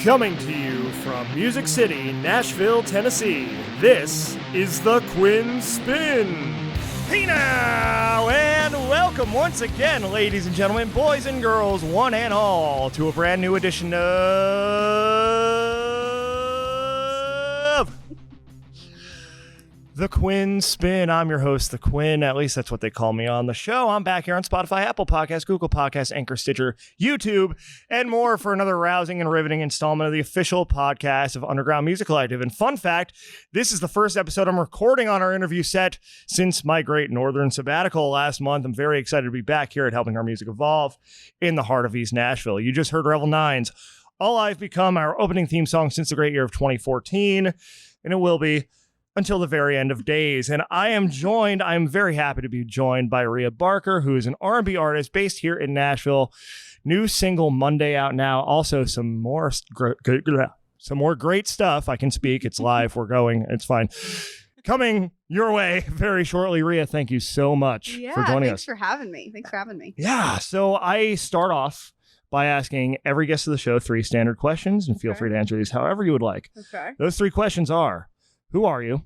Coming to you from Music City, Nashville, Tennessee, this is the Quinn Spinn. Hey now, and welcome once again, ladies and gentlemen, boys and girls, one and all, to a brand new edition of The Quinn Spinn. I'm your host, The Quinn. At least that's what they call me on the show. I'm back here on Spotify, Apple Podcasts, Google Podcasts, Anchor, Stitcher, YouTube, and more for another rousing and riveting installment of the official podcast of Underground Music Collective. And fun fact, this is the first episode I'm recording on our interview set since my great northern sabbatical last month. I'm very excited to be back here at Helping Our Music Evolve in the heart of East Nashville. You just heard REVEL 9's All I've Become, our opening theme song since the great year of 2014, and it will be until the very end of days. And I'm very happy to be joined by Ria Barkr, who is an R&B artist based here in Nashville. New single Monday out now. Also some more great stuff. I can speak. It's live. We're going. It's fine. Coming your way very shortly. Ria, thank you so much for joining us. Thanks for having me. Yeah. So I start off by asking every guest of the show 3 standard questions, and feel free to answer these however you would like. Okay. Those 3 questions are: who are you?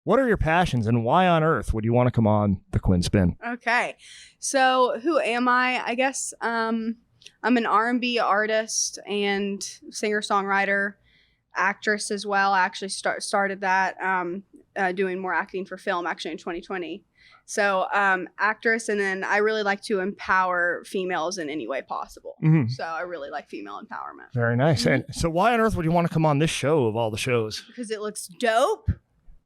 What are your passions? And why on earth would you want to come on the Quinn Spinn? Okay. So who am I? I guess I'm an R&B artist and singer-songwriter, actress as well. I actually started that doing more acting for film actually in 2020. So actress, and then I really like to empower females in any way possible. Mm-hmm. So I really like female empowerment. Very nice. And so why on earth would you want to come on this show of all the shows? Because it looks dope.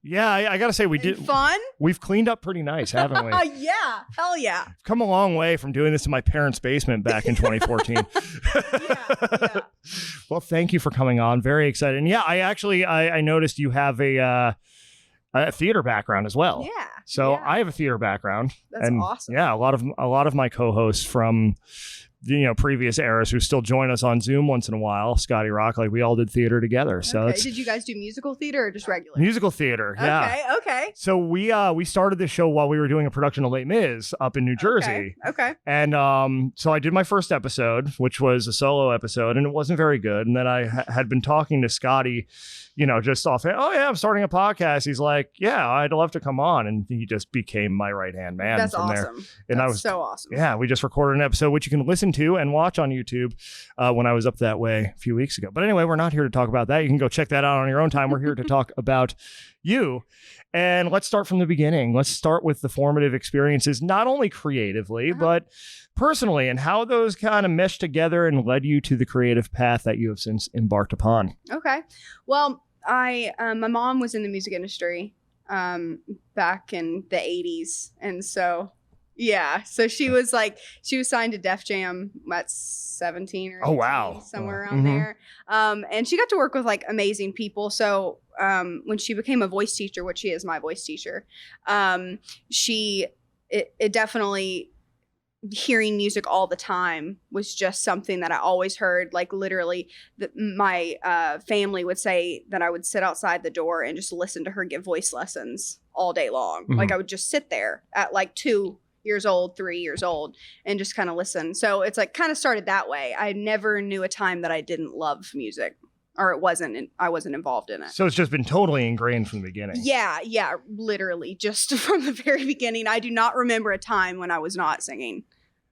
Yeah, I got to say, fun. We've cleaned up pretty nice, haven't we? Yeah, hell yeah. I've come a long way from doing this in my parents' basement back in 2014. Yeah. Well, thank you for coming on. Very excited. And yeah, I noticed you have a theater background as well. Yeah. So I have a theater background. That's awesome. Yeah, a lot of my co-hosts from previous eras who still join us on Zoom once in a while, Scotty Rock, like we all did theater together. So did you guys do musical theater or just regular? Musical theater, yeah. Okay. So we started this show while we were doing a production of Les Mis up in New Jersey. Okay. And so I did my first episode, which was a solo episode, and it wasn't very good. And then I had been talking to Scotty, just off, oh yeah, I'm starting a podcast. He's like, yeah, I'd love to come on. And he just became my right-hand man. That's from awesome. There. And That's so awesome. Yeah, we just recorded an episode, which you can listen to and watch on YouTube when I was up that way a few weeks ago. But anyway, we're not here to talk about that. You can go check that out on your own time. We're here to talk about you. And let's start from the beginning. Let's start with the formative experiences, not only creatively, but personally, and how those kind of meshed together and led you to the creative path that you have since embarked upon. Okay. Well, my mom was in the music industry back in the 80s. And so, so she was signed to Def Jam at 17 or 18, somewhere around there. And she got to work with like amazing people. So when she became a voice teacher, which she is my voice teacher, it definitely, hearing music all the time was just something that I always heard. Like literally my family would say that I would sit outside the door and just listen to her give voice lessons all day long. Mm-hmm. Like I would just sit there at like 2 years old, 3 years old, and just kind of listen. So it's like kind of started that way. I never knew a time that I didn't love music, or I wasn't involved in it. So it's just been totally ingrained from the beginning. Yeah, literally just from the very beginning. I do not remember a time when I was not singing.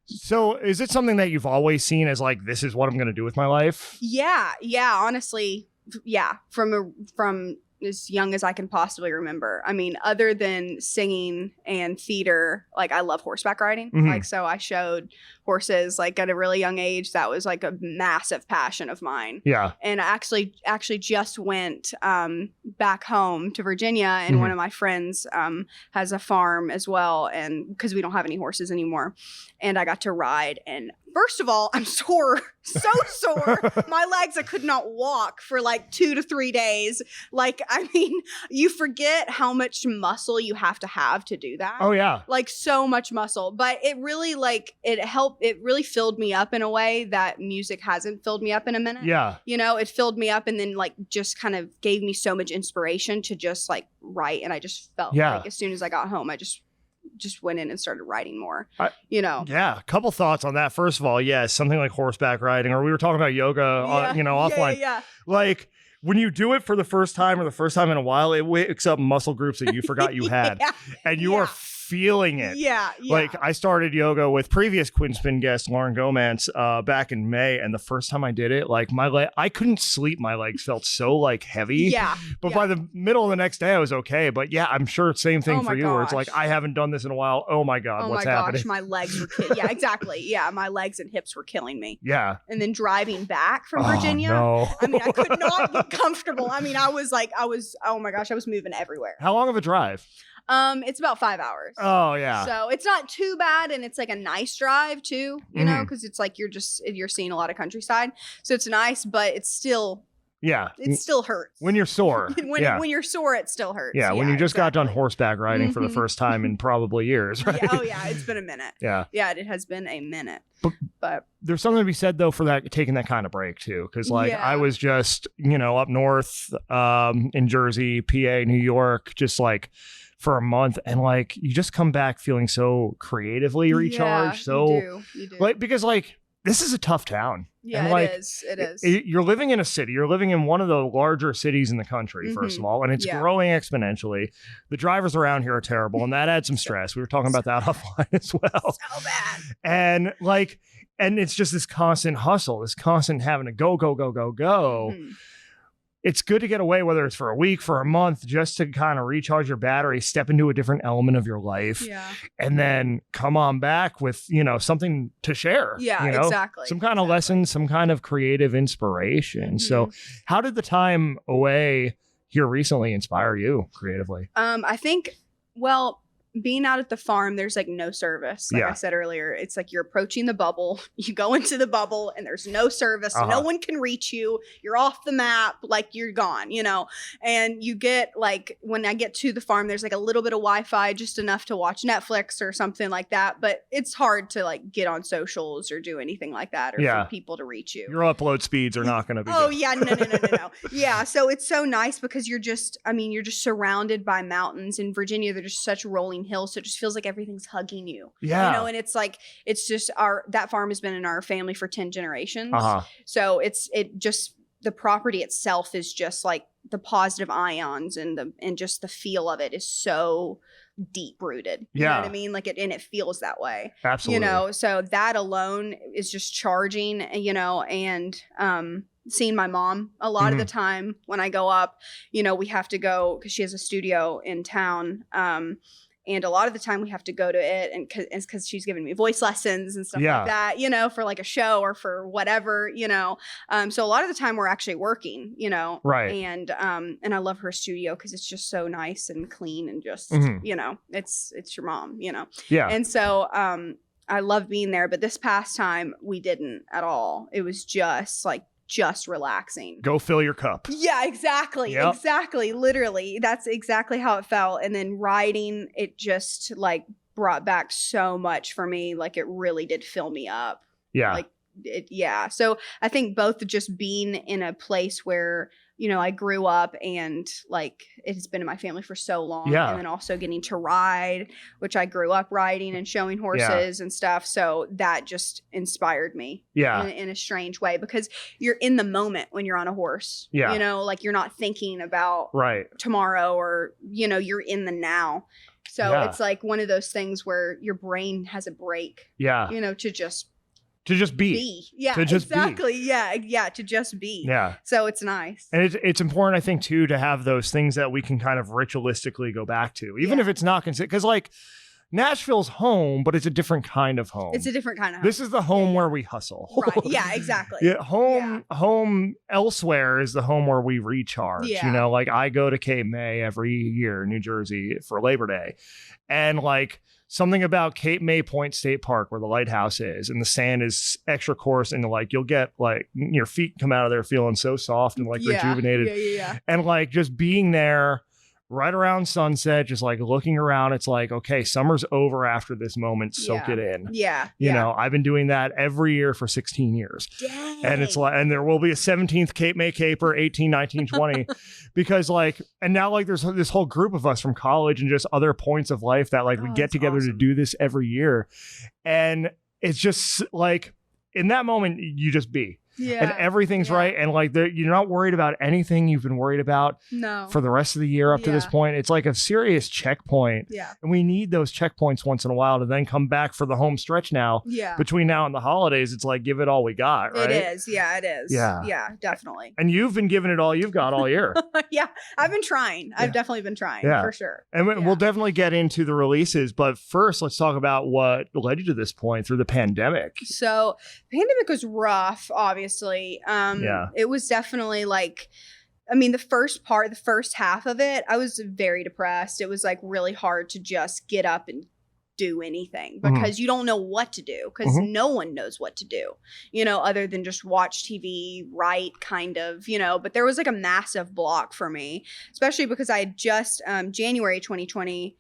So is it something that you've always seen as like, this is what I'm going to do with my life? Yeah, honestly, yeah. From as young as I can possibly remember. I mean, other than singing and theater, like I love horseback riding. Mm-hmm. Like, so I showed horses like at a really young age. That was like a massive passion of mine. Yeah. And I actually just went back home to Virginia, and one of my friends has a farm as well, and because we don't have any horses anymore, and I got to ride. And first of all, I'm sore, so sore. My legs, I could not walk for like 2 to 3 days. Like, I mean, you forget how much muscle you have to do that. Oh yeah. Like so much muscle, but it really it really filled me up in a way that music hasn't filled me up in a minute. Yeah. It filled me up, and then like just kind of gave me so much inspiration to just like write. And I just felt like as soon as I got home, I just just went in and started riding more, Yeah. A couple thoughts on that. First of all, yes, something like horseback riding, or we were talking about yoga, offline. Like when you do it for the first time or the first time in a while, it wakes up muscle groups that you forgot you had and you are feeling it. Like I started yoga with previous Quinn Spinn guest Lauren Gomez back in May, and the first time I did it, like I couldn't sleep. My legs felt so like heavy. But by the middle of the next day, I was okay. But yeah, I'm sure same thing for you, where it's like I haven't done this in a while. Oh my god, what's happening? My legs were exactly. Yeah, my legs and hips were killing me. Yeah. And then driving back from Virginia, I mean, I could not get comfortable. I mean, I was oh my gosh, I was moving everywhere. How long of a drive? It's about 5 hours. Oh yeah. So it's not too bad, and it's like a nice drive too, you know, because it's like you're seeing a lot of countryside. So it's nice, but it's still it still hurts. When you're sore. when you're sore, it still hurts. Yeah, when you just got done horseback riding for the first time in probably years, right? It's been a minute. Yeah, it has been a minute. But there's something to be said though for that, taking that kind of break too, because I was just up north in Jersey, PA, New York, just like for a month, and like you just come back feeling so creatively recharged. You do. Like because like this is a tough town. Yeah, and, it is. It is. You're living in a city. You're living in one of the larger cities in the country, first of all, and it's growing exponentially. The drivers around here are terrible, and that adds some stress. We were talking about that offline as well. So bad. And it's just this constant hustle, this constant having to go. It's good to get away, whether it's for a week, for a month, just to kind of recharge your battery, step into a different element of your life, and then come on back with, something to share. Yeah, exactly. Some kind of lesson, some kind of creative inspiration. So how did the time away here recently inspire you creatively? I think, being out at the farm, there's like no service. Like I said earlier, it's like you're approaching the bubble. You go into the bubble and there's no service. No one can reach you. You're off the map. Like you're gone, and you get like, when I get to the farm, there's like a little bit of Wi-Fi, just enough to watch Netflix or something like that. But it's hard to like get on socials or do anything like that, or for people to reach you. Your upload speeds are not going to be good. Yeah, no. Yeah. So it's so nice because you're just surrounded by mountains. In Virginia, they're just such rolling hills, so it just feels like everything's hugging you. And it's like, it's just that farm has been in our family for 10 generations. So the property itself is just like the positive ions and just the feel of it is so deep rooted. You know what I mean? Like and it feels that way. Absolutely. So that alone is just charging, and seeing my mom a lot of the time when I go up, we have to go because she has a studio in town. And a lot of the time we have to go to it, and because she's giving me voice lessons and stuff like that, for like a show or for whatever, so a lot of the time we're actually working, right. And I love her studio because it's just so nice and clean and just, it's your mom, Yeah. And so, I love being there, but this past time we didn't at all. It was just relaxing. Go fill your cup. Yeah, exactly. Yep. Exactly. Literally. That's exactly how it felt. And then riding, it just like brought back so much for me. Like it really did fill me up. Yeah. So I think both just being in a place where, I grew up and like it has been in my family for so long. Yeah. And then also getting to ride, which I grew up riding and showing horses and stuff. So that just inspired me in a strange way, because you're in the moment when you're on a horse. Yeah. Like you're not thinking about tomorrow or, you're in the now. So it's like one of those things where your brain has a break. Yeah. To just be. Yeah, to just exactly. Be. Yeah, to just be. Yeah. So it's nice. And it's important, I think, too, to have those things that we can kind of ritualistically go back to, even if it's not considered. Because like Nashville's home, but it's a different kind of home. It's a different kind of home. This is the home where we hustle. Right. Yeah, exactly. Home elsewhere is the home where we recharge. Yeah. Like I go to Cape May every year in New Jersey for Labor Day. And like something about Cape May Point State Park where the lighthouse is and the sand is extra coarse, and like you'll get like your feet come out of there feeling so soft and like rejuvenated. Yeah. And like just being there, right around sunset, just like looking around. It's like, okay, summer's over after this moment. Soak it in. Yeah. You know, I've been doing that every year for 16 years. Dang. And it's like, and there will be a 17th Cape May Caper, 18, 19, 20, because like, and now like there's this whole group of us from college and just other points of life that like we get together to do this every year. And it's just like, in that moment, you just be. Yeah. And everything's right. And like you're not worried about anything you've been worried about for the rest of the year up to this point. It's like a serious checkpoint. Yeah. And we need those checkpoints once in a while to then come back for the home stretch now. Yeah. Between now and the holidays, it's like give it all we got, right? It is. Yeah, it is. Yeah. Yeah, definitely. And you've been giving it all you've got all year. Yeah. I've been trying. I've definitely been trying for sure. And we'll definitely get into the releases. But first, let's talk about what led you to this point through the pandemic. So the pandemic was rough, obviously. It was definitely like, I mean, the first half of it, I was very depressed. It was like really hard to just get up and do anything because you don't know what to do because no one knows what to do, you know, other than just watch TV, write kind of, you know, but there was like a massive block for me, especially because I had just January 2020,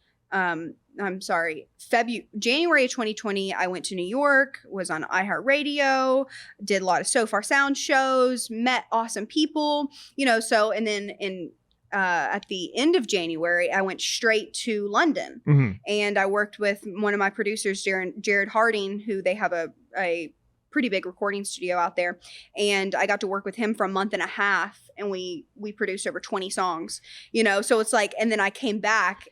January of 2020, I went to New York, was on iHeartRadio, did a lot of So Far Sound shows, met awesome people, you know, so, and then at the end of January, I went straight to London and I worked with one of my producers, Jared Harding, who they have a pretty big recording studio out there. And I got to work with him for a month and a half and we produced over 20 songs, you know, so it's like, and then I came back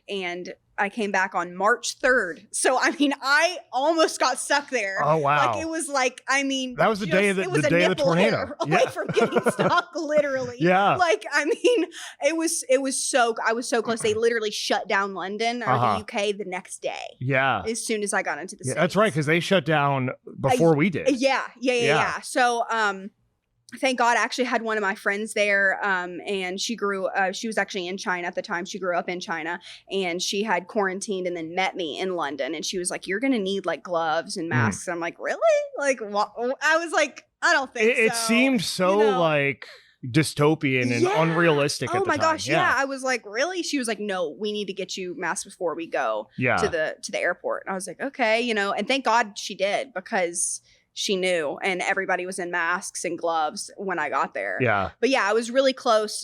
on March 3rd. So, I mean, I almost got stuck there. Oh, wow. Like, it was like, I mean. That was the day of the tornado. Away from getting stuck, literally. Yeah. Like, I mean, I was so close. They literally shut down London or the UK the next day. Yeah. As soon as I got into the States. That's right, because they shut down before we did. Yeah. So, thank God I actually had one of my friends there and she was actually in China at the time. She grew up in China and she had quarantined and then met me in London and she was like, you're going to need like gloves and masks. I'm like, really? Like, what? I was like, I don't think so. It seemed so like dystopian and unrealistic at the time. Oh my gosh, yeah. I was like, really? She was like, no, we need to get you masks before we go to the airport. And I was like, okay, you know, and thank God she did because she knew and everybody was in masks and gloves when I got there. Yeah. But yeah, I was really close,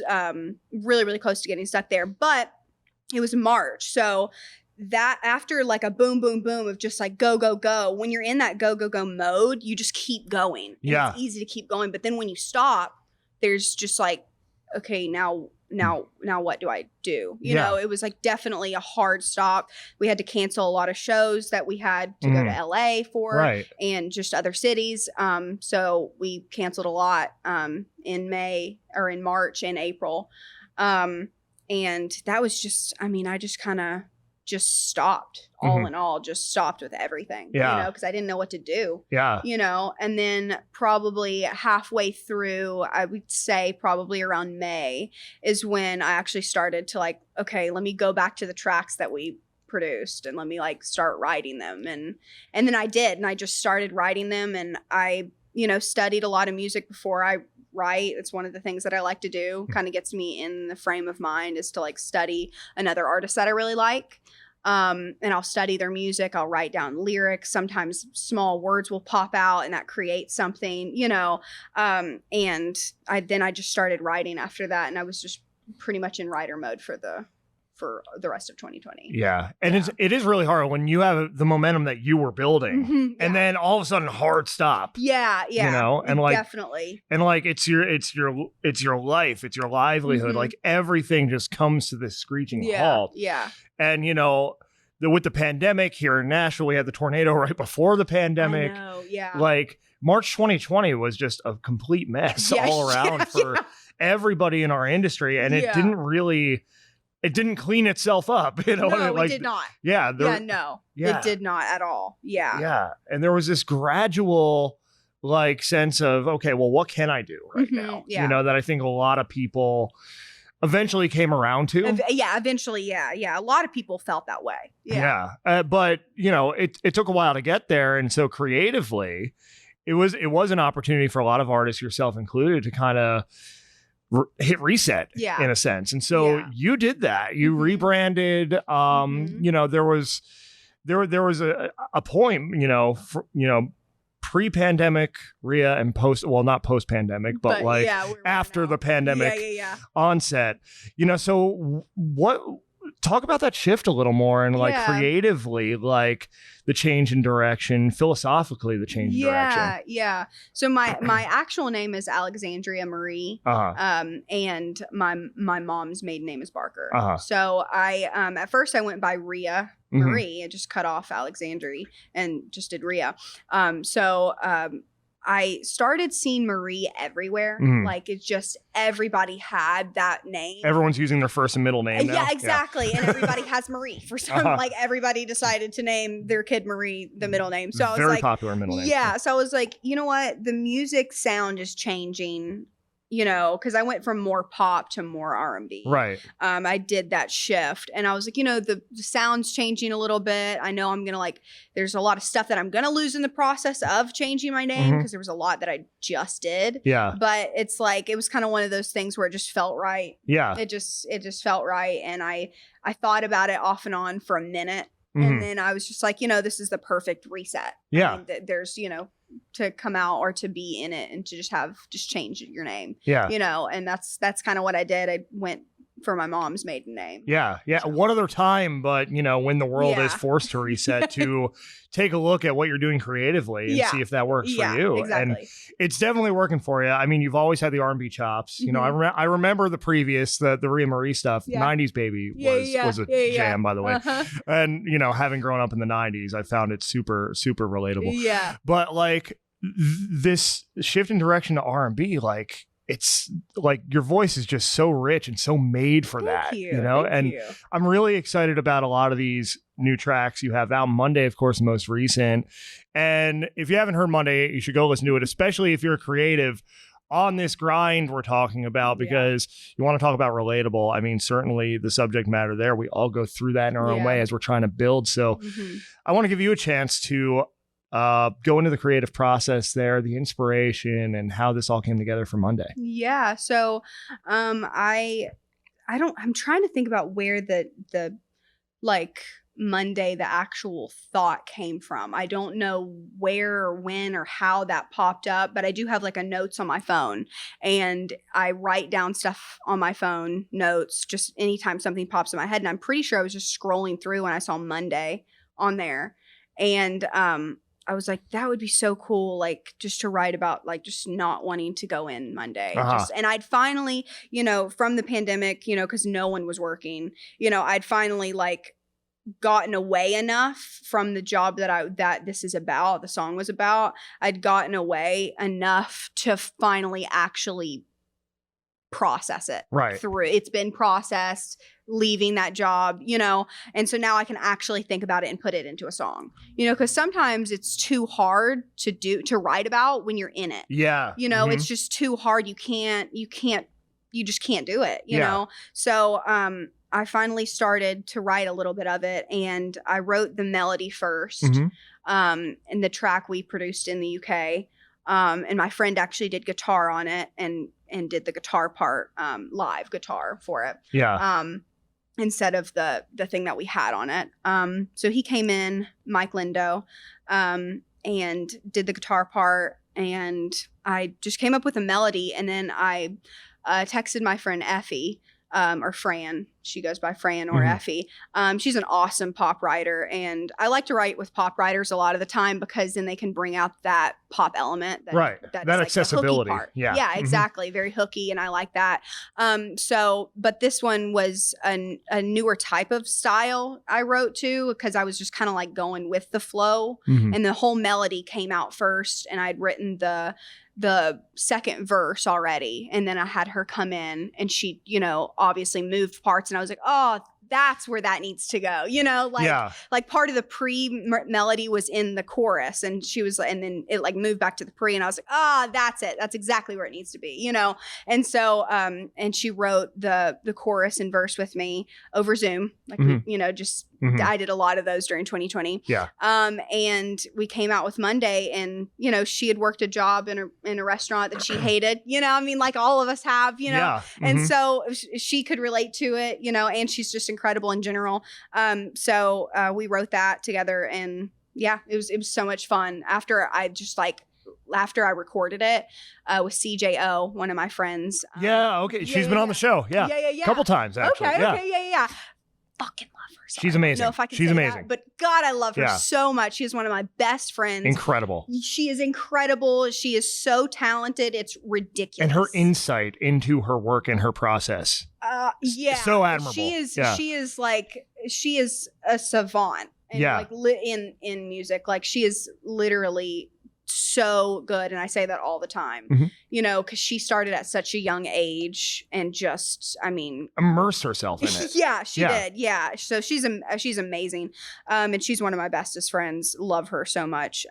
really close to getting stuck there. But it was March. So that after like a boom, boom, boom of just like go, go, go, when you're in that go, go, go mode, you just keep going. Yeah. It's easy to keep going. But then when you stop, there's just like, okay, now what do I do? You know, it was like definitely a hard stop. We had to cancel a lot of shows that we had to go to LA for and just other cities. So we canceled a lot in March and April. And that was just, I mean, I just kind of just stopped all in all, just stopped with everything, you know, because I didn't know what to do, you know, and then probably halfway through, I would say probably around May is when I actually started to like, okay, let me go back to the tracks that we produced and let me like start writing them. And then I did, and I just started writing them and I, you know, studied a lot of music before I write. It's one of the things that I like to do, kind of gets me in the frame of mind is to like study another artist that I really like. And I'll study their music. I'll write down lyrics. Sometimes small words will pop out and that creates something, you know. And I just started writing after that. And I was just pretty much in writer mode for the rest of 2020. Yeah. And it is really hard when you have the momentum that you were building and then all of a sudden hard stop. Yeah. Yeah. You know, and like, definitely. And like, it's your life, it's your livelihood. Like everything just comes to this screeching halt. Yeah. And you know, with the pandemic here in Nashville, we had the tornado right before the pandemic. I know, yeah. Like March 2020 was just a complete mess all around for everybody in our industry. And it didn't clean itself up, you know. No, like, it did not. Yeah. It did not at all. Yeah. Yeah. And there was this gradual like sense of, okay, well, what can I do right now? Yeah. You know, that I think a lot of people eventually came around to. Eventually. Yeah. A lot of people felt that way. Yeah. But you know, it took a while to get there. And so creatively, it was an opportunity for a lot of artists, yourself included, to kind of hit reset in a sense. And so you did that. You rebranded. You know, there was a point, pre-pandemic Ria and not post-pandemic, but like after the pandemic onset, so talk about that shift a little more and like creatively, like the change in direction, philosophically, the change in direction. Yeah. So my actual name is Alexandria Marie. And my mom's maiden name is Barkr. So I, at first I went by Ria Marie. I just cut off Alexandria and just did Ria. I started seeing Marie everywhere. Like it's just everybody had that name. Everyone's using their first and middle name now. Yeah, exactly. And everybody has Marie for some. Like everybody decided to name their kid Marie the middle name. So I was very popular middle name. Yeah. So I was like, you know what? The music sound is changing. Because I went from more pop to more R&B. Right. I did that shift, and I was like, the sound's changing a little bit. I know I'm gonna there's a lot of stuff that I'm gonna lose in the process of changing my name because there was a lot that I just did. Yeah. But it's like it was kind of one of those things where it just felt right. Yeah. It just felt right, and I thought about it off and on for a minute, and then I was just like, this is the perfect reset. Yeah. I mean, there's to come out or to be in it and to just change your name. Yeah. And that's kind of what I did. I went for my mom's maiden name. Yeah. Yeah. So. One other time, but when the world is forced to reset, to take a look at what you're doing creatively and see if that works for you. Exactly. And it's definitely working for you. I mean, you've always had the R&B chops. I remember the previous, the Ria Marie stuff. 90s Baby was a jam, by the way. And, having grown up in the 90s, I found it super, super relatable. Yeah. But like this shift in direction to R&B, like, it's like your voice is just so rich and so made for that, Thank you. I'm really excited about a lot of these new tracks you have out. Monday, of course, the most recent. And if you haven't heard Monday, you should go listen to it, especially if you're a creative on this grind we're talking about, because you want to talk about relatable. I mean, certainly the subject matter there, we all go through that in our own way as we're trying to build. So I want to give you a chance to go into the creative process there, the inspiration, and how this all came together for Monday. Yeah. So I'm trying to think about where the Monday, the actual thought came from. I don't know where or when or how that popped up, but I do have a notes on my phone, and I write down stuff on my phone, notes, just anytime something pops in my head. And I'm pretty sure I was just scrolling through when I saw Monday on there. And, I was like, that would be so cool, just to write about, just not wanting to go in Monday. And I'd finally, from the pandemic, because no one was working, I'd finally, gotten away enough from the job that this is about, the song was about. I'd gotten away enough to finally actually process it through. It's been processed, leaving that job, and so now I can actually think about it and put it into a song, because sometimes it's too hard to write about when you're in it. Yeah. It's just too hard. You just can't do it, know? So, I finally started to write a little bit of it, and I wrote the melody first, and the track we produced in the UK. And my friend actually did guitar on it and did the guitar part, live guitar for it. Yeah. Instead of the thing that we had on it. So he came in, Mike Lindo, and did the guitar part, and I just came up with a melody, and then I texted my friend Effie, or Fran. She goes by Fran or Effie. She's an awesome pop writer, and I like to write with pop writers a lot of the time because then they can bring out that pop element, that accessibility part. Yeah, exactly. Very hooky, and I like that. But this one was a newer type of style I wrote to, because I was just kind of going with the flow, and the whole melody came out first, and I'd written the second verse already, and then I had her come in, and she obviously moved parts, and I was like, oh, that's where that needs to go, part of the pre-melody was in the chorus, and she was, and then it moved back to the pre, and I was like, that's it, that's exactly where it needs to be, and so and she wrote the chorus and verse with me over Zoom, we, just I did a lot of those during 2020. Yeah. And we came out with Monday, and you know, she had worked a job in a restaurant that she hated. You know, I mean, like all of us have. You know, Yeah. and so she could relate to it. You know, and she's just incredible in general. So we wrote that together, and yeah, it was so much fun. After I recorded it with CJO, one of my friends. Yeah. Okay. She's been on the show. Yeah. Yeah. Couple times actually. Okay. Yeah. Okay. Yeah. Fucking love her. She's amazing. No, if I can She's say amazing. that, but God, I love her Yeah. so much. She's one of my best friends. Incredible. She is incredible. She is so talented. It's ridiculous. And her insight into her work and her process. Yeah. So admirable. She is. Yeah. She is a savant. And Yeah. like in music, like she is literally so good, and I say that all the time. You know, because she started at such a young age, and just, I mean, Immerse herself in it. yeah, she did. Yeah, so she's amazing, and she's one of my bestest friends. Love her so much.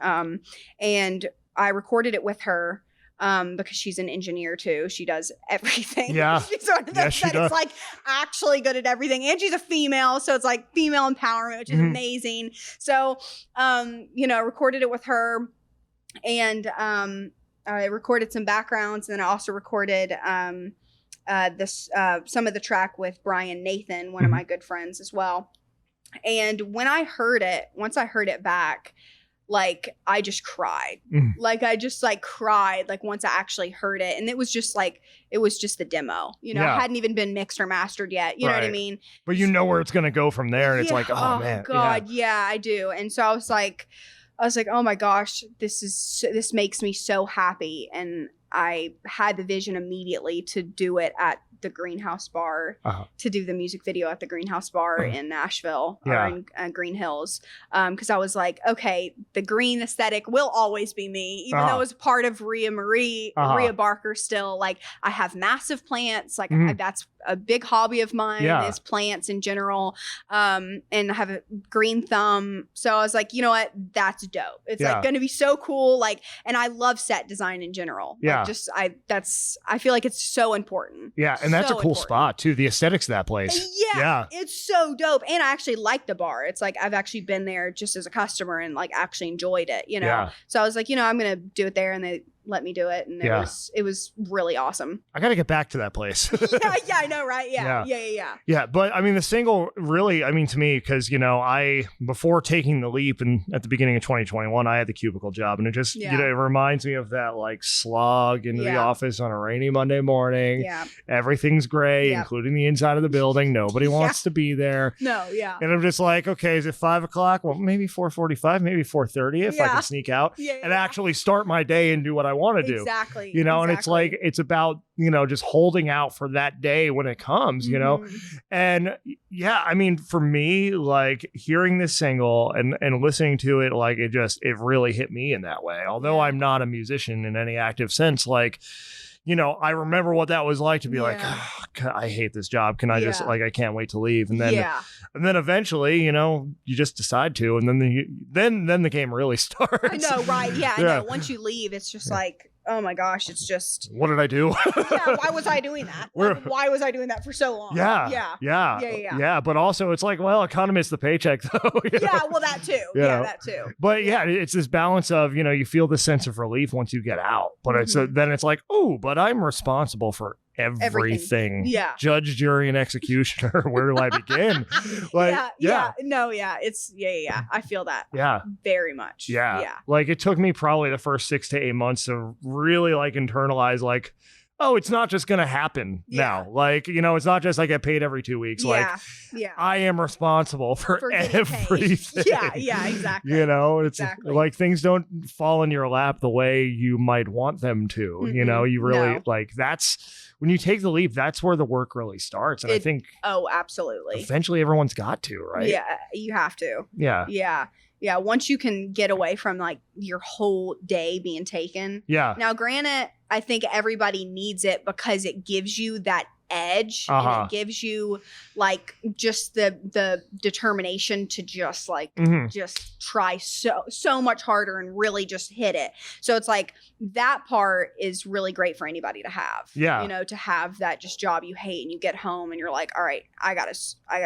And I recorded it with her. Because she's an engineer too. She does everything. Yeah. She's one of those that is like actually good at everything. And she's a female, so it's like female empowerment, which is amazing. So, you know, recorded it with her, and I recorded some backgrounds, and then I also recorded some of the track with Brian Nathan, one of my good friends as well. And when I heard it, once I heard it back, like I just cried. Like I just like cried like once I actually heard it. And it was just the demo. You know, it hadn't even been mixed or mastered yet. You know what I mean? But you know where it's gonna go from there, and it's like, oh man. God, yeah, I do. And so I was like, oh my gosh, this makes me so happy. And I had the vision immediately to do it at the Greenhouse Bar, to do the music video at the Greenhouse Bar in Nashville, or in Green Hills. Because I was like, okay, the green aesthetic will always be me, even though it's part of Ria Barkr still. Like I have massive plants, like that's a big hobby of mine is plants in general. And I have a green thumb. So I was like, you know what? That's dope. It's like going to be so cool. Like, and I love set design in general. Yeah. Like, I feel like it's so important. Yeah. And that's a cool spot too. The aesthetics of that place. Yeah. It's so dope. And I actually like the bar. It's like, I've actually been there just as a customer and like actually enjoyed it, you know? Yeah. So I was like, you know, I'm going to do it there. And they let me do it. And it was really awesome. I got to get back to that place. Yeah, I know, right? Yeah. But I mean, the single really, I mean, to me, because, you know, before taking the leap and at the beginning of 2021, I had the cubicle job, and it just, you know, it reminds me of that like slog into the office on a rainy Monday morning. Yeah. Everything's gray, including the inside of the building. Nobody wants to be there. No, And I'm just like, okay, is it 5 o'clock? Well, maybe 4:45, maybe 4:30 if I can sneak out and actually start my day and do what I want to do. Exactly. You know, and it's like, it's about, you know, just holding out for that day when it comes, you know? And yeah, I mean, for me, like hearing this single and listening to it, like it really hit me in that way. Although I'm not a musician in any active sense, like, you know, I remember what that was like to be like, oh, God, I hate this job. Can I just like, I can't wait to leave. And then eventually, you know, you just decide to, and then the game really starts. I know, right? Yeah, I know. Once you leave, it's just like, oh my gosh, it's just. What did I do? Why was I doing that? Why was I doing that for so long? Yeah. But also, it's like, well, it kind of missed the paycheck, though. Yeah, well, that too. Yeah, that too. But yeah, it's this balance of, you know, you feel the sense of relief once you get out, but then it's like, oh, but I'm responsible for everything. Yeah. Judge, jury, and executioner. Where do I begin? Like, It's I feel that. Yeah. Very much. Yeah. Like it took me probably the first 6 to 8 months to really like internalize like, oh, it's not just going to happen now. Like, you know, it's not just I get paid every 2 weeks. Like, I am responsible for everything. Yeah, exactly. You know, it's like things don't fall in your lap the way you might want them to. You know, you really like that's when you take the leap, that's where the work really starts. And I think, oh, absolutely. Eventually everyone's got to, right? Yeah, you have to. Yeah. Yeah. Once you can get away from like your whole day being taken. Yeah. Now, granted, I think everybody needs it because it gives you that edge and it gives you like just the determination to just like just try so much harder and really just hit it. So it's like that part is really great for anybody to have. You know, to have that just job you hate and you get home and you're like, all right, I gotta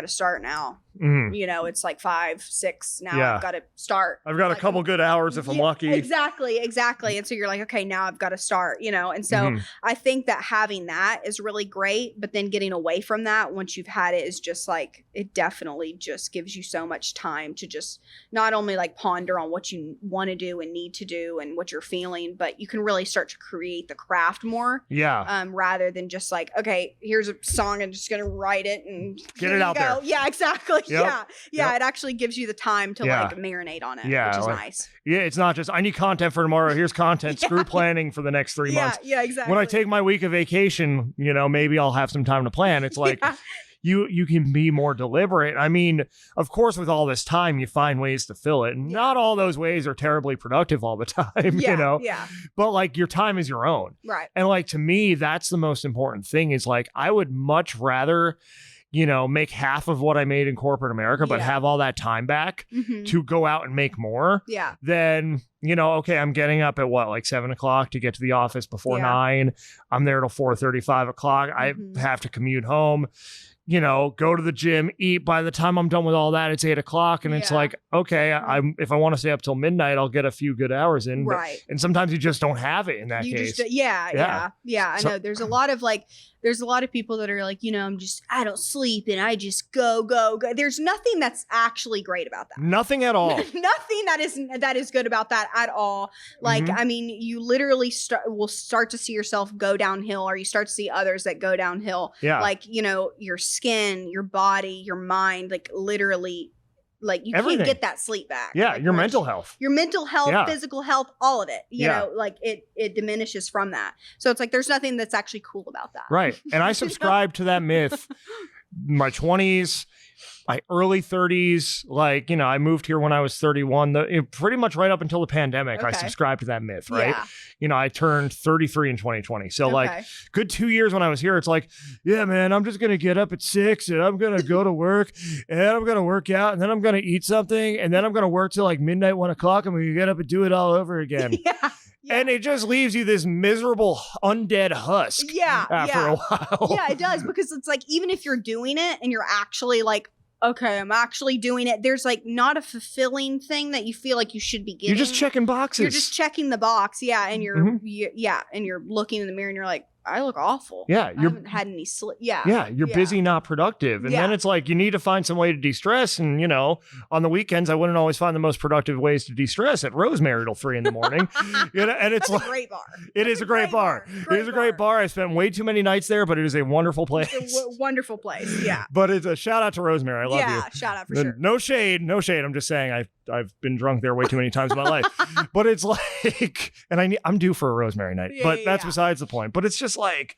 start now. You know, it's like 5, 6. Now I've got to start. I've got a couple good hours if I'm lucky. Exactly. And so you're like, okay, now I've got to start, you know? And so I think that having that is really great, but then getting away from that once you've had it is just like, it definitely just gives you so much time to just not only like ponder on what you want to do and need to do and what you're feeling, but you can really start to create the craft more. Yeah. Rather than just like, okay, here's a song, I'm just going to write it and get it out there. Yeah, exactly. Yep. Yeah. It actually gives you the time to like marinate on it, which is nice. Yeah, it's not just, I need content for tomorrow. Here's content. Screw planning for the next 3 months. Yeah, exactly. When I take my week of vacation, you know, maybe I'll have some time to plan. It's like, you can be more deliberate. I mean, of course, with all this time, you find ways to fill it. Not all those ways are terribly productive all the time, you know? Yeah. But like your time is your own. Right. And like, to me, that's the most important thing is like, I would much rather, you know, make half of what I made in corporate America, but have all that time back to go out and make more. Yeah. Then, you know, okay, I'm getting up at what, like 7 o'clock to get to the office before 9. I'm there till 4:30, 5 o'clock. I have to commute home, you know, go to the gym, eat. By the time I'm done with all that, it's 8 o'clock. And it's like, okay, if I want to stay up till midnight, I'll get a few good hours in. Right. And sometimes you just don't have it in that case. I know. There's a lot of people that are like, you know, I don't sleep and I just go. There's nothing that's actually great about that. Nothing at all. Nothing that is good about that at all. Like, I mean, you literally will start to see yourself go downhill, or you start to see others that go downhill. Yeah. Like, you know, your skin, your body, your mind, like literally, like you can't get that sleep back. Yeah, like, your mental health. Your mental health, physical health, all of it. You know, like it diminishes from that. So it's like there's nothing that's actually cool about that. Right. And I subscribe to that myth. My 20s, my early 30s, like, you know, I moved here when I was 31. Pretty much right up until the pandemic, I subscribed to that myth, right? Yeah. You know, I turned 33 in 2020. So like good 2 years when I was here, it's like, yeah, man, I'm just going to get up at 6 and I'm going to go to work and I'm going to work out and then I'm going to eat something and then I'm going to work till like midnight, 1 o'clock and we get up and do it all over again. Yeah. And it just leaves you this miserable undead husk after a while. Yeah, it does. Because it's like, even if you're doing it and you're actually like, okay, I'm actually doing it, there's like not a fulfilling thing that you feel like you should be getting. You're just checking boxes. You're just checking the box. Yeah. And you're, and you're looking in the mirror and you're like, I look awful. Yeah. I haven't had any sleep. Yeah. Yeah. You're busy, not productive. And then it's like, you need to find some way to de-stress. And, you know, on the weekends, I wouldn't always find the most productive ways to de-stress at Rosemary till 3 a.m. You know, and it's That's a great bar. It is a great bar. It is a great bar. I spent way too many nights there, but it is a wonderful place. It's a wonderful place. Yeah. But it's a shout out to Rosemary. I love you. Yeah. Shout out for sure. No shade. No shade. I'm just saying I've been drunk there way too many times in my life. But it's like, and I'm due for a Rosemary night, but that's besides the point. But it's just like,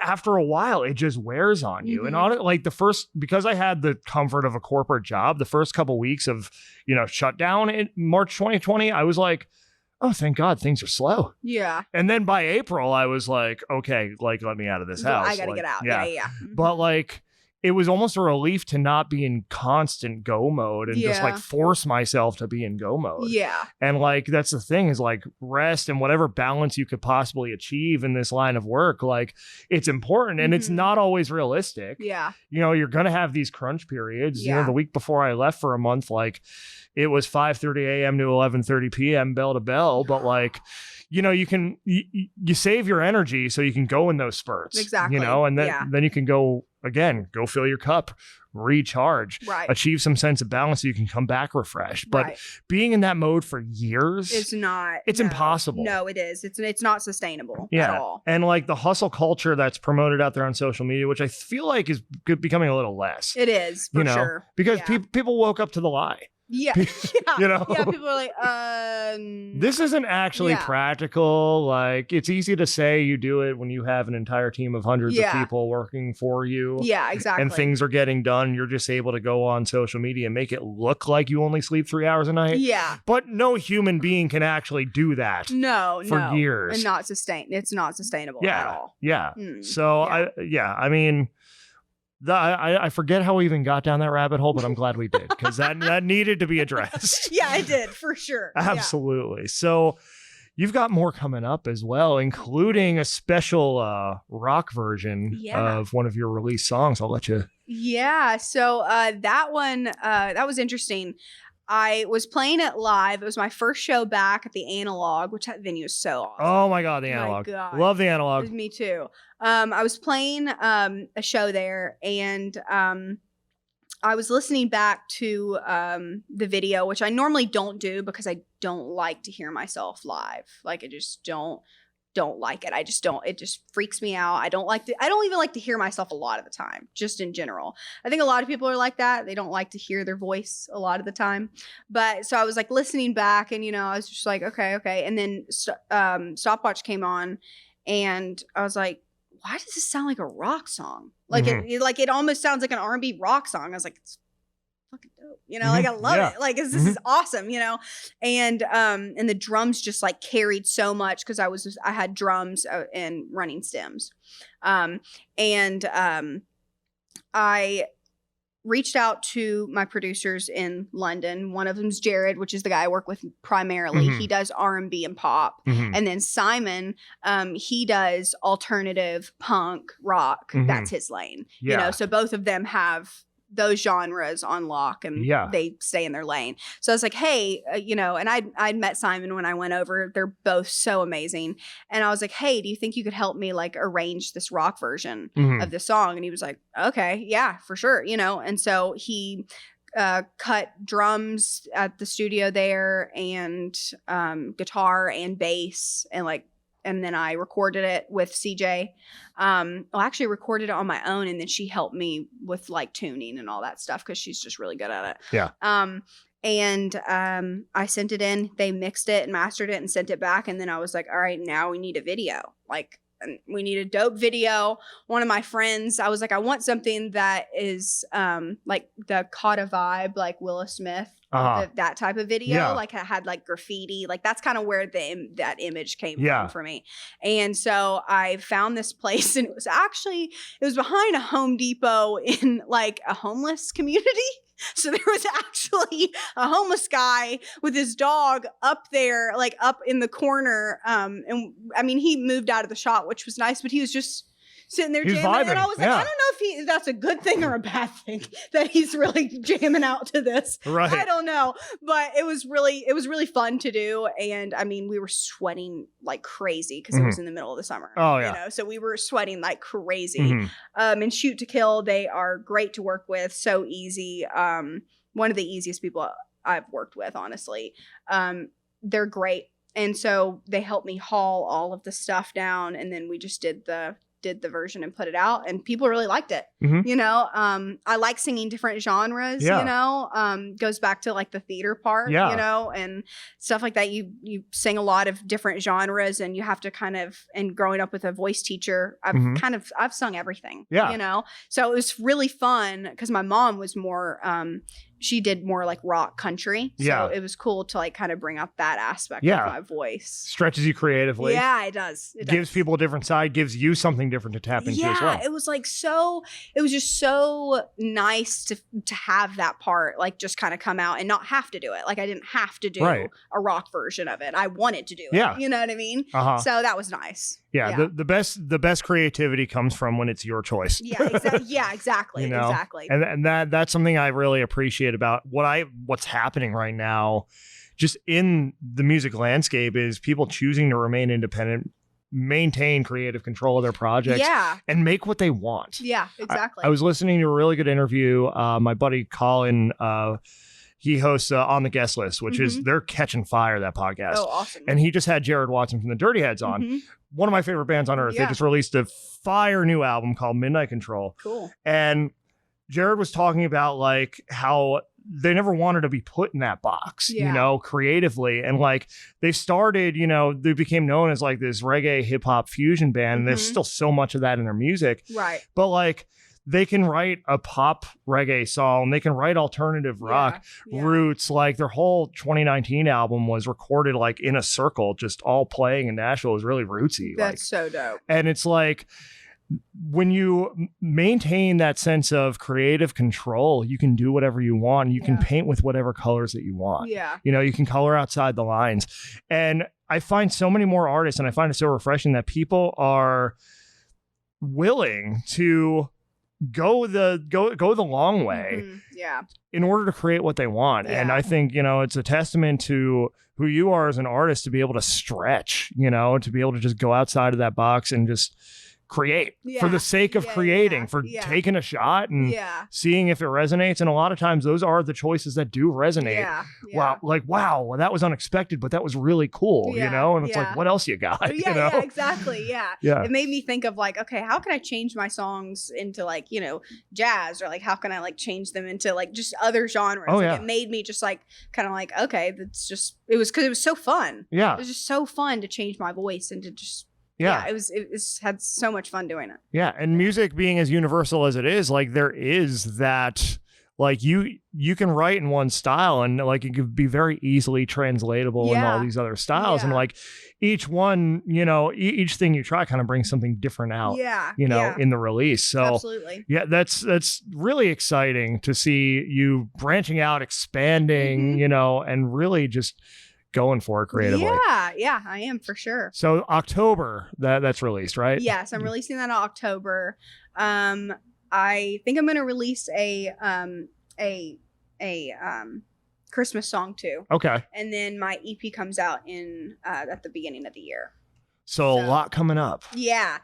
after a while, it just wears on you. And on it, like because I had the comfort of a corporate job, the first couple weeks of, you know, shutdown in March 2020, I was like, oh, thank God things are slow. Yeah. And then by April, I was like, okay, like, let me out of this house. I got to get out. Yeah. But like, it was almost a relief to not be in constant go mode and just like force myself to be in go mode. Yeah. And like, that's the thing is like rest and whatever balance you could possibly achieve in this line of work, like it's important and it's not always realistic. Yeah. You know, you're going to have these crunch periods. You know, the week before I left for a month, like it was 5:30 a.m. to 11:30 p.m. bell to bell. But like, you know, you save your energy so you can go in those spurts. Exactly. You know, and then you can go fill your cup, recharge, achieve some sense of balance so you can come back refreshed. But being in that mode for years, it's impossible. No, it is. It's not sustainable at all. And like the hustle culture that's promoted out there on social media, which I feel like is becoming a little less. It is, for sure. Because people woke up to the lie. Yeah. You know? Yeah, people are like, this isn't actually practical. Like, it's easy to say you do it when you have an entire team of hundreds of people working for you. Yeah, exactly. And things are getting done. You're just able to go on social media and make it look like you only sleep 3 hours a night. Yeah. But no human being can actually do that. For years. And it's not sustainable at all. Yeah. So, I mean... I forget how we even got down that rabbit hole, but I'm glad we did because that needed to be addressed. Yeah, it did for sure. Absolutely. Yeah. So you've got more coming up as well, including a special rock version of one of your released songs. I'll let you Yeah. So that one, that was interesting. I was playing it live. It was my first show back at the Analog, which that venue is so awesome. Oh my God, the Analog. Love the Analog. Me too. I was playing a show there, and I was listening back to the video, which I normally don't do because I don't like to hear myself live. Like I just don't like it. It just freaks me out. I don't even like to hear myself a lot of the time, just in general. I think a lot of people are like that. They don't like to hear their voice a lot of the time. But so I was like listening back, and I was just like, okay. And then Stopwatch came on, and I was like, why does this sound like a rock song? Like it almost sounds like an R&B rock song. I was like, it's fucking dope, like I love it. Like this is awesome, and the drums just like carried so much because I had drums and running stems, I reached out to my producers in London. One of them's Jared, which is the guy I work with primarily. He does R&B and pop. And then Simon, he does alternative punk rock. That's his lane. So both of them have those genres on lock, and they stay in their lane. So I was like, hey, and I'd met Simon when I went over. They're both so amazing. And I was like, hey, do you think you could help me like arrange this rock version of the song? And he was like, okay, yeah, for sure. And so he cut drums at the studio there, and guitar and bass, and then I recorded it with CJ. I actually recorded it on my own, and then she helped me with like tuning and all that stuff because she's just really good at it. Yeah. I sent it in. They mixed it and mastered it and sent it back. And then I was like, all right, now we need a video. We need a dope video. One of my friends, I was like, I want something that is like the Cotta vibe, like Willa Smith, that type of video. Like it had like graffiti. Like that's kind of where that image came from for me. And so I found this place, and it was behind a Home Depot in like a homeless community. So there was actually a homeless guy with his dog up there, like up in the corner. And I mean, he moved out of the shot, which was nice, but he was just sitting there jamming. Vibing. And I was like, I don't know if that's a good thing or a bad thing that he's really jamming out to this. Right. I don't know. But it was really fun to do. And I mean, we were sweating like crazy because it was in the middle of the summer. Oh, yeah. So we were sweating like crazy. And Shoot to Kill, they are great to work with. So easy. One of the easiest people I've worked with, honestly. They're great. And so they helped me haul all of the stuff down, and then we just did the version and put it out, and people really liked it. I like singing different genres. Goes back to like the theater part, and stuff like that. You sing a lot of different genres, and you have to and growing up with a voice teacher, I've sung everything. So it was really fun because my mom was more she did more like rock country. So it was cool to like kind of bring up that aspect of my voice. Stretches you creatively. Yeah, it does. Gives people a different side, gives you something different to tap into as well. Yeah, it was just so nice to have that part like just kind of come out and not have to do it. Like I didn't have to do a rock version of it. I wanted to do it. Yeah. You know what I mean? So that was nice. Yeah. The best creativity comes from when it's your choice. Exactly. Exactly. And that's something I really appreciate about what's happening right now just in the music landscape is people choosing to remain independent, maintain creative control of their projects, and make what they want. Yeah, exactly. I was listening to a really good interview. My buddy Colin, he hosts On the Guest List, which is they're catching fire, that podcast. Oh, awesome. And he just had Jared Watson from the Dirty Heads on. One of my favorite bands on earth. They just released a fire new album called Midnight Control. Cool. And Jared was talking about like how they never wanted to be put in that box, creatively. And like they started, they became known as like this reggae hip hop fusion band. And there's still so much of that in their music. Right. But like they can write a pop reggae song. They can write alternative rock roots. Like their whole 2019 album was recorded like in a circle, just all playing in Nashville. It was really rootsy. That's so dope. And it's like, when you maintain that sense of creative control, you can do whatever you want. You can paint with whatever colors that you want. You can color outside the lines. And I find so many more artists, and I find it so refreshing that people are willing to go the long way in order to create what they want. And I think, it's a testament to who you are as an artist to be able to stretch, to be able to just go outside of that box and just create for the sake of creating, for taking a shot and seeing if it resonates. And a lot of times those are the choices that do resonate. Wow, that was unexpected, but that was really cool, and it's like, what else you got? Exactly. It made me think of like, okay, how can I change my songs into like, jazz, or like, how can I like change them into like just other genres? It made me just like, kind of like, okay, it was because it was so fun. It was just so fun to change my voice and to just, it had so much fun doing it. Yeah. And music being as universal as it is, like there is that, like you can write in one style and like it could be very easily translatable in all these other styles. And like each one, each thing you try kind of brings something different out, in the release. So absolutely. That's really exciting to see you branching out, expanding, and really just going for it creatively. Yeah, I am for sure. So October, that's released, right? Yes, I'm releasing that in October. I think I'm going to release a Christmas song too. Okay. And then my EP comes out at the beginning of the year. So a lot coming up. Yeah.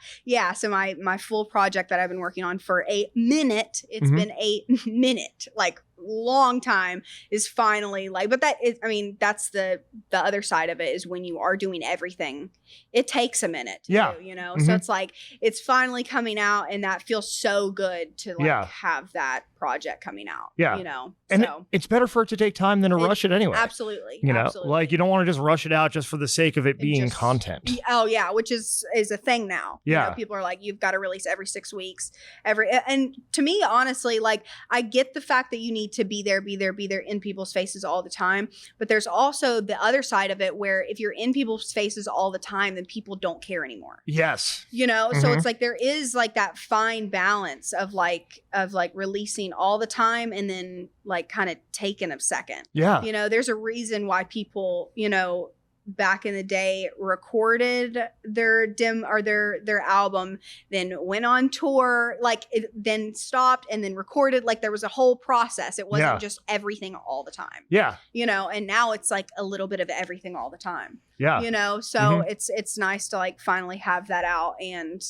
So my full project that I've been working on for a minute, it's been 8 minutes, like long time, is finally like, but that is, I mean, that's the other side of it, is when you are doing everything, it takes a minute to do, so it's like, it's finally coming out, and that feels so good to like have that project coming out, and it's better for it to take time than to rush it anyway. Absolutely. Like you don't want to just rush it out just for the sake of it being content. Oh yeah, which is a thing now. People are like, you've got to release every 6 weeks, and to me, honestly, like I get the fact that you need to be there in people's faces all the time, but there's also the other side of it where if you're in people's faces all the time, then people don't care anymore. Yes. So it's like there is like that fine balance of releasing all the time and then like kind of taking a second. There's a reason why people, back in the day recorded their album, then went on tour, then stopped and then recorded. Like there was a whole process. It wasn't just everything all the time. And now it's like a little bit of everything all the time. So it's nice to like finally have that out, and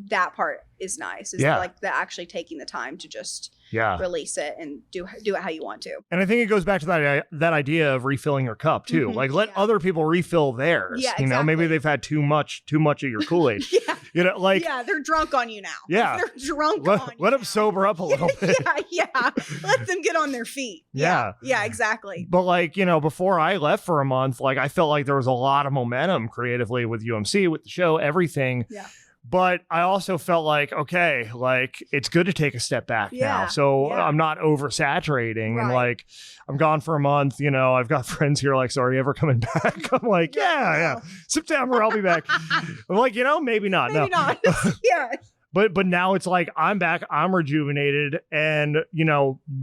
that part is nice, is like the actually taking the time to just release it and do it how you want to. And I think it goes back to that idea of refilling your cup too. Like let other people refill theirs. Exactly. Maybe they've had too much of your Kool-Aid. They're drunk on you now. They're drunk on you. Let them sober up a little bit. Let them get on their feet. Yeah, exactly. But before I left for a month, like I felt like there was a lot of momentum creatively with UMC, with the show, everything. But I also felt like, okay, like it's good to take a step back now. So I'm not oversaturating and like I'm gone for a month. I've got friends here like, so are you ever coming back? I'm like, yeah. September, I'll be back. I'm like, maybe not. Maybe not. But now it's like I'm back, I'm rejuvenated, and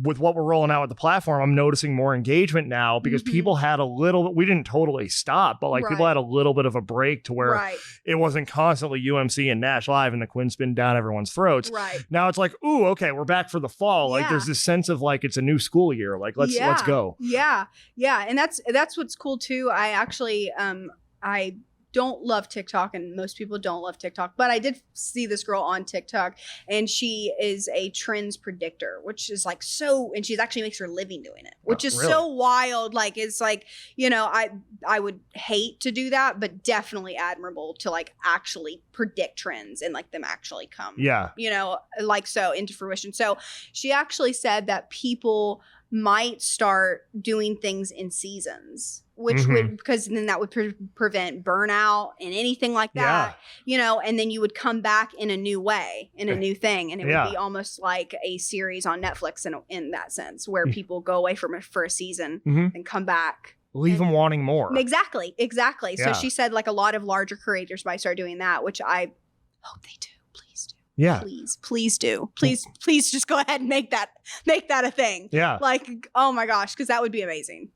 with what we're rolling out with the platform, I'm noticing more engagement now because people had a little. We didn't totally stop, but like people had a little bit of a break to where it wasn't constantly UMC and Nash Live and the Quinn Spinn down everyone's throats. Now it's like, ooh, okay, we're back for the fall. Like there's this sense of like it's a new school year. Like let's go. And that's what's cool too. I actually I don't love TikTok, and most people don't love TikTok, but I did see this girl on TikTok, and she is a trends predictor, which is like and she actually makes her living doing it, which is really so wild. Like it's like, I would hate to do that, but definitely admirable to like actually predict trends and like them actually come, so into fruition. So she actually said that people might start doing things in seasons, which would, because then that would prevent burnout and anything like that, and then you would come back in a new way, in a new thing. And it would be almost like a series on Netflix in that sense, where people go away from it for a season and come back. Leave them wanting more. Exactly. So she said like a lot of larger creators might start doing that, which I hope they do. Please do. Yeah. Please do. Please just go ahead and make that a thing. Yeah. Like, oh my gosh, because that would be amazing.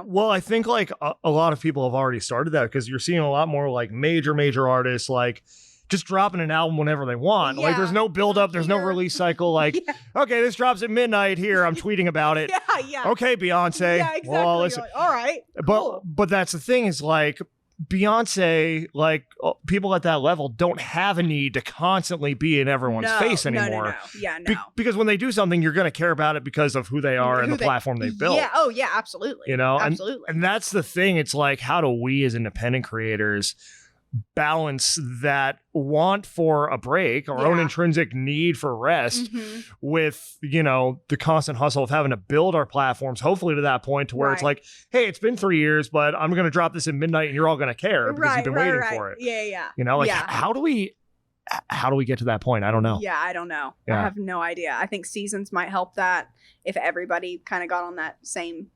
Well, I think like a lot of people have already started that, because you're seeing a lot more like major artists like just dropping an album whenever they want. Like, Yeah. there's no build up, there's no release cycle. Like, okay, this drops at midnight here. I'm tweeting about it. Yeah. Okay, Beyonce. Yeah, exactly. Well, You're listen, like, all right. Cool. but that's the thing is like Beyonce, like people at that level don't have a need to constantly be in everyone's face anymore. No. Yeah, no. Because when they do something, you're going to care about it because of who they are and the platform they built. Yeah. Oh, yeah. Absolutely. You know, absolutely. And that's the thing. It's like, how do we as independent creators balance that want for a break, our own intrinsic need for rest with, you know, the constant hustle of having to build our platforms, hopefully to that point to where it's like, hey, it's been 3 years, but I'm going to drop this at midnight and you're all going to care because you've been waiting for it. Yeah. You know, like how do we get to that point? I don't know. Yeah, I don't know. Yeah. I have no idea. I think seasons might help that if everybody kind of got on that same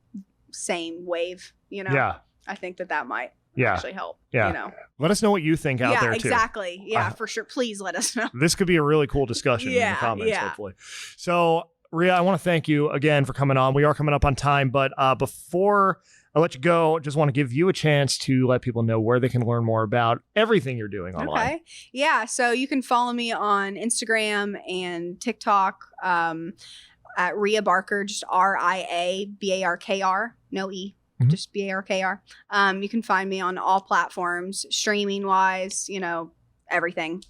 wave, you know? Yeah. I think that might actually help. Yeah. You know? Let us know what you think out there too. Exactly. Yeah, for sure. Please let us know. This could be a really cool discussion in the comments, hopefully. So, Ria, I want to thank you again for coming on. We are coming up on time, but before I let you go, just want to give you a chance to let people know where they can learn more about everything you're doing online. Okay. Yeah. So you can follow me on Instagram and TikTok at Ria Barkr, just RIA BARKR, no E. Just BARKR. You can find me on all platforms, streaming wise, you know, everything.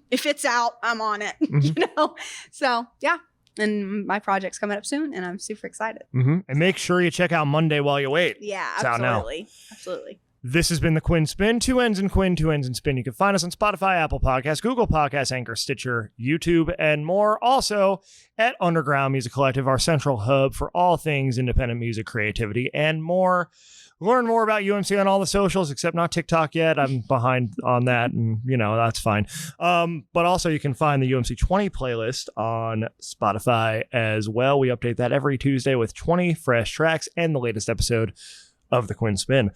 If it's out, I'm on it, you know? So, yeah. And my project's coming up soon, and I'm super excited. And make sure you check out Monday While You Wait. Yeah, it's absolutely. Absolutely. This has been the Quinn Spinn, 2 N's and Quinn, 2 N's and Spin. You can find us on Spotify, Apple Podcasts, Google Podcasts, Anchor, Stitcher, YouTube, and more. Also at Underground Music Collective, our central hub for all things independent music creativity and more. Learn more about UMC on all the socials, except not TikTok yet. I'm behind on that, and, you know, that's fine. But also you can find the UMC 20 playlist on Spotify as well. We update that every Tuesday with 20 fresh tracks and the latest episode of the Quinn Spinn.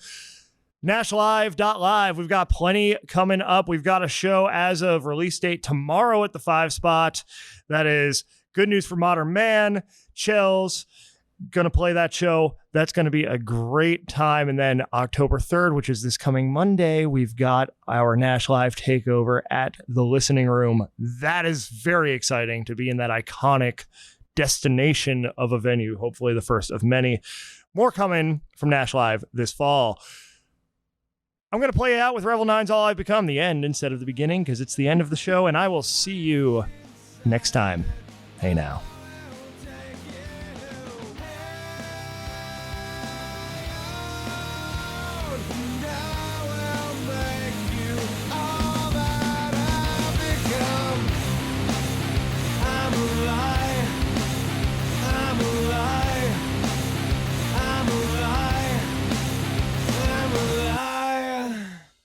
NashLive.live. We've got plenty coming up. We've got a show as of release date tomorrow at the 5 spot. That is Good News for Modern Man, Chills. Going to play that show. That's going to be a great time. And then October 3rd, which is this coming Monday, we've got our Nash Live takeover at the Listening Room. That is very exciting to be in that iconic destination of a venue, hopefully the first of many. More coming from Nash Live this fall. I'm going to play out with Revel 9's All I've Become, the end instead of the beginning, because it's the end of the show, and I will see you next time. Hey now.